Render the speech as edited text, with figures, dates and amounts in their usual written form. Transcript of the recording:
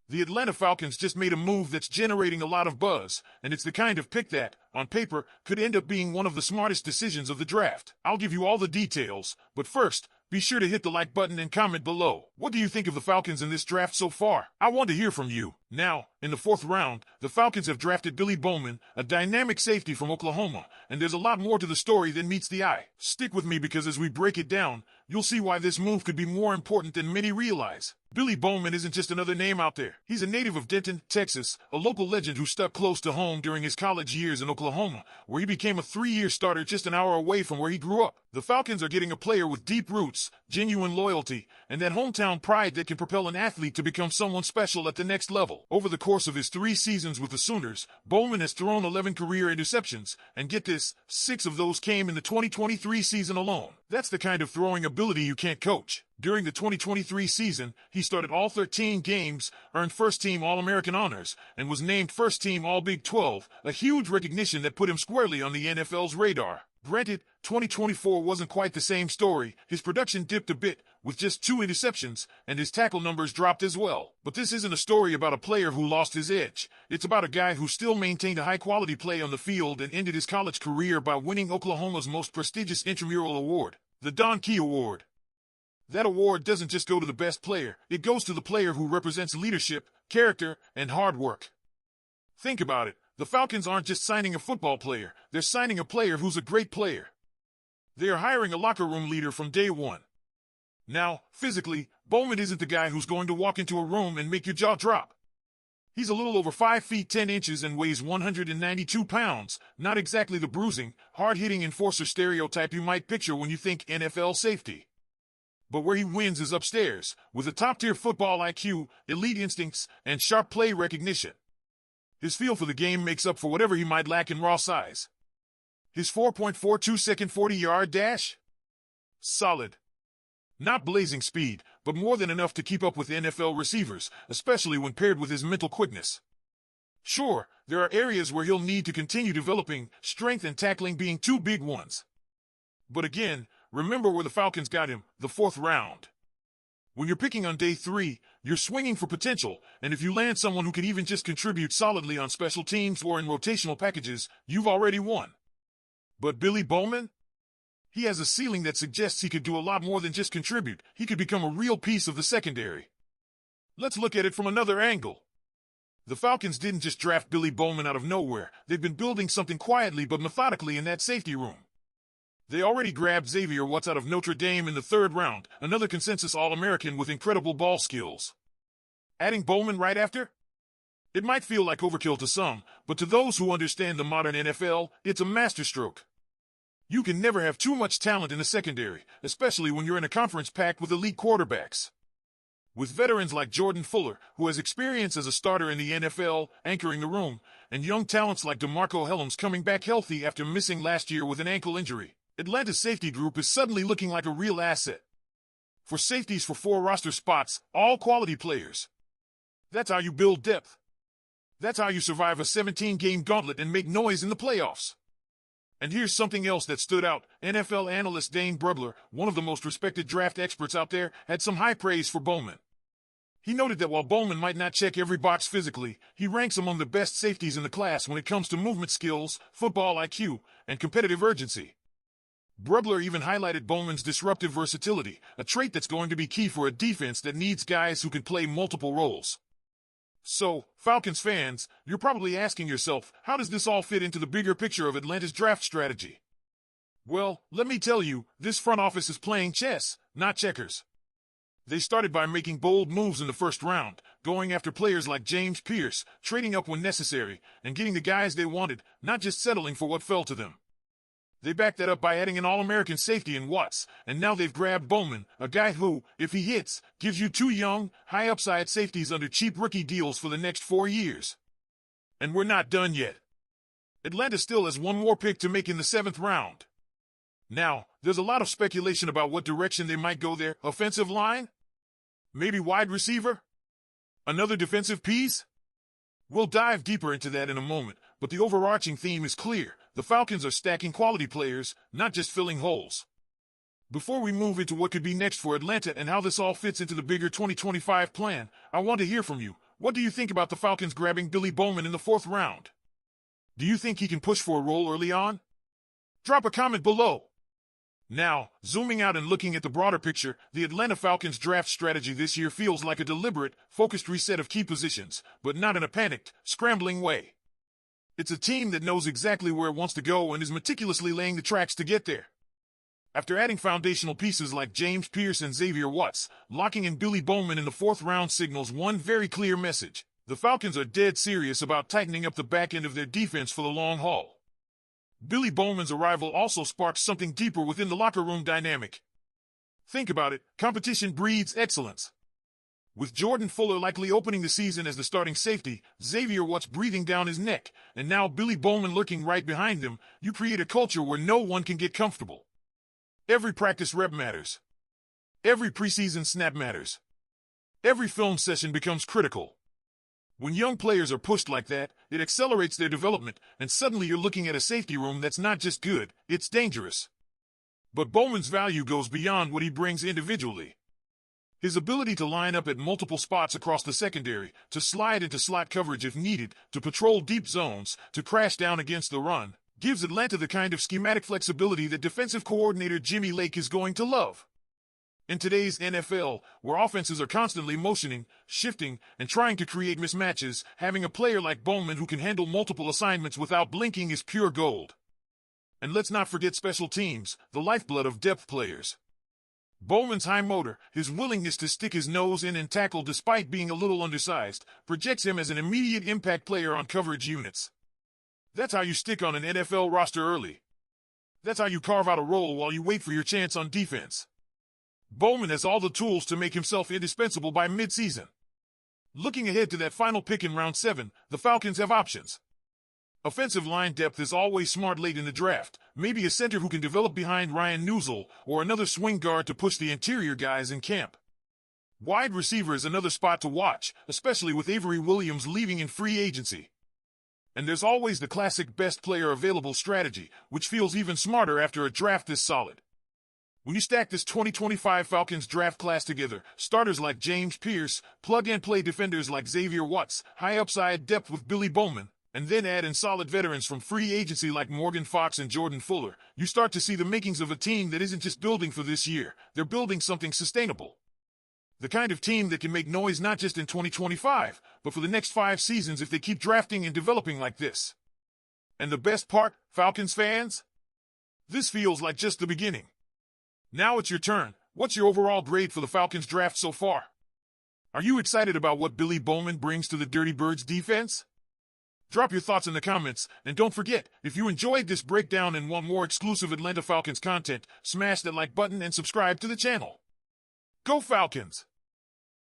The Atlanta Falcons just made a move that's generating a lot of buzz, and it's the kind of pick that, on paper, could end up being one of the smartest decisions of the draft. I'll give you all the details, but first, be sure to hit the like button and comment below. What do you think of the Falcons in this draft so far? I want to hear from you. Now, in the 4th round, the Falcons have drafted Billy Bowman, a dynamic safety from Oklahoma, and there's a lot more to the story than meets the eye. Stick with me because as we break it down, you'll see why this move could be more important than many realize. Billy Bowman isn't just another name out there. He's a native of Denton, Texas, a local legend who stuck close to home during his college years in Oklahoma, where he became a 3-year starter just an hour away from where he grew up. The Falcons are getting a player with deep roots, genuine loyalty, and that hometown pride that can propel an athlete to become someone special at the next level. Over the course of his 3 seasons with the Sooners, Bowman has thrown 11 career interceptions, and get this, 6 of those came in the 2023 season alone. That's the kind of throwing ability you can't coach. During the 2023 season, he started all 13 games, earned first-team All-American honors, and was named first-team All-Big 12, a huge recognition that put him squarely on the NFL's radar. Granted, 2024 wasn't quite the same story. His production dipped a bit, with just 2 interceptions, and his tackle numbers dropped as well. But this isn't a story about a player who lost his edge. It's about a guy who still maintained a high-quality play on the field and ended his college career by winning Oklahoma's most prestigious intramural award, the Don Key Award. That award doesn't just go to the best player, it goes to the player who represents leadership, character, and hard work. Think about it. The Falcons aren't just signing a football player, they're signing a player who's a great player. They are hiring a locker room leader from day one. Now, physically, Bowman isn't the guy who's going to walk into a room and make your jaw drop. He's a little over 5 feet 10 inches and weighs 192 pounds, not exactly the bruising, hard-hitting enforcer stereotype you might picture when you think NFL safety. But where he wins is upstairs, with a top-tier football IQ, elite instincts, and sharp play recognition. His feel for the game makes up for whatever he might lack in raw size. His 4.42-second 40-yard dash? Solid. Not blazing speed, but more than enough to keep up with NFL receivers, especially when paired with his mental quickness. Sure, there are areas where he'll need to continue developing, strength and tackling being 2 big ones. But again, remember where the Falcons got him, the 4th round. When you're picking on day 3, you're swinging for potential, and if you land someone who can even just contribute solidly on special teams or in rotational packages, you've already won. But Billy Bowman? He has a ceiling that suggests he could do a lot more than just contribute. He could become a real piece of the secondary. Let's look at it from another angle. The Falcons didn't just draft Billy Bowman out of nowhere. They've been building something quietly but methodically in that safety room. They already grabbed Xavier Watts out of Notre Dame in the 3rd round, another consensus All-American with incredible ball skills. Adding Bowman right after? It might feel like overkill to some, but to those who understand the modern NFL, it's a masterstroke. You can never have too much talent in the secondary, especially when you're in a conference packed with elite quarterbacks. With veterans like Jordan Fuller, who has experience as a starter in the NFL, anchoring the room, and young talents like DeMarco Hellams coming back healthy after missing last year with an ankle injury, Atlanta's safety group is suddenly looking like a real asset. For safeties for 4 roster spots, all quality players. That's how you build depth. That's how you survive a 17-game gauntlet and make noise in the playoffs. And here's something else that stood out. NFL analyst Dane Brugler, one of the most respected draft experts out there, had some high praise for Bowman. He noted that while Bowman might not check every box physically, he ranks among the best safeties in the class when it comes to movement skills, football IQ, and competitive urgency. Brugler even highlighted Bowman's disruptive versatility, a trait that's going to be key for a defense that needs guys who can play multiple roles. So, Falcons fans, you're probably asking yourself, how does this all fit into the bigger picture of Atlanta's draft strategy? Well, let me tell you, this front office is playing chess, not checkers. They started by making bold moves in the 1st round, going after players like James Pierce, trading up when necessary, and getting the guys they wanted, not just settling for what fell to them. They backed that up by adding an All-American safety in Watts, and now they've grabbed Bowman, a guy who, if he hits, gives you 2 young, high-upside safeties under cheap rookie deals for the next 4 years. And we're not done yet. Atlanta still has one more pick to make in the 7th round. Now, there's a lot of speculation about what direction they might go there. Offensive line? Maybe wide receiver? Another defensive piece? We'll dive deeper into that in a moment, but the overarching theme is clear. The Falcons are stacking quality players, not just filling holes. Before we move into what could be next for Atlanta and how this all fits into the bigger 2025 plan, I want to hear from you. what do you think about the Falcons grabbing Billy Bowman in the 4th round? Do you think he can push for a role early on? Drop a comment below. Now, zooming out and looking at the broader picture, the Atlanta Falcons draft strategy this year feels like a deliberate, focused reset of key positions, but not in a panicked, scrambling way. It's a team that knows exactly where it wants to go and is meticulously laying the tracks to get there. After adding foundational pieces like James Pierce and Xavier Watts, locking in Billy Bowman in the 4th round signals one very clear message. The Falcons are dead serious about tightening up the back end of their defense for the long haul. Billy Bowman's arrival also sparks something deeper within the locker room dynamic. Think about it, competition breeds excellence. With Jordan Fuller likely opening the season as the starting safety, Xavier Watts breathing down his neck, and now Billy Bowman lurking right behind them, you create a culture where no one can get comfortable. Every practice rep matters. Every preseason snap matters. Every film session becomes critical. When young players are pushed like that, it accelerates their development, and suddenly you're looking at a safety room that's not just good, it's dangerous. But Bowman's value goes beyond what he brings individually. His ability to line up at multiple spots across the secondary, to slide into slot coverage if needed, to patrol deep zones, to crash down against the run, gives Atlanta the kind of schematic flexibility that defensive coordinator Jimmy Lake is going to love. In today's NFL, where offenses are constantly motioning, shifting, and trying to create mismatches, having a player like Bowman who can handle multiple assignments without blinking is pure gold. And let's not forget special teams, the lifeblood of depth players. Bowman's high motor, his willingness to stick his nose in and tackle despite being a little undersized, projects him as an immediate impact player on coverage units. That's how you stick on an NFL roster early. That's how you carve out a role while you wait for your chance on defense. Bowman has all the tools to make himself indispensable by mid-season. Looking ahead to that final pick in round 7, the Falcons have options. Offensive line depth is always smart late in the draft. Maybe a center who can develop behind Ryan Newsel, or another swing guard to push the interior guys in camp. Wide receiver is another spot to watch, especially with Avery Williams leaving in free agency. And there's always the classic best player available strategy, which feels even smarter after a draft this solid. When you stack this 2025 Falcons draft class together, starters like James Pierce, plug-and-play defenders like Xavier Watts, high upside depth with Billy Bowman, and then add in solid veterans from free agency like Morgan Fox and Jordan Fuller, you start to see the makings of a team that isn't just building for this year, they're building something sustainable. The kind of team that can make noise not just in 2025, but for the next 5 seasons if they keep drafting and developing like this. And the best part, Falcons fans? This feels like just the beginning. Now it's your turn. What's your overall grade for the Falcons draft so far? Are you excited about what Billy Bowman brings to the Dirty Birds defense? Drop your thoughts in the comments, and don't forget, if you enjoyed this breakdown and want more exclusive Atlanta Falcons content, smash that like button and subscribe to the channel. Go Falcons!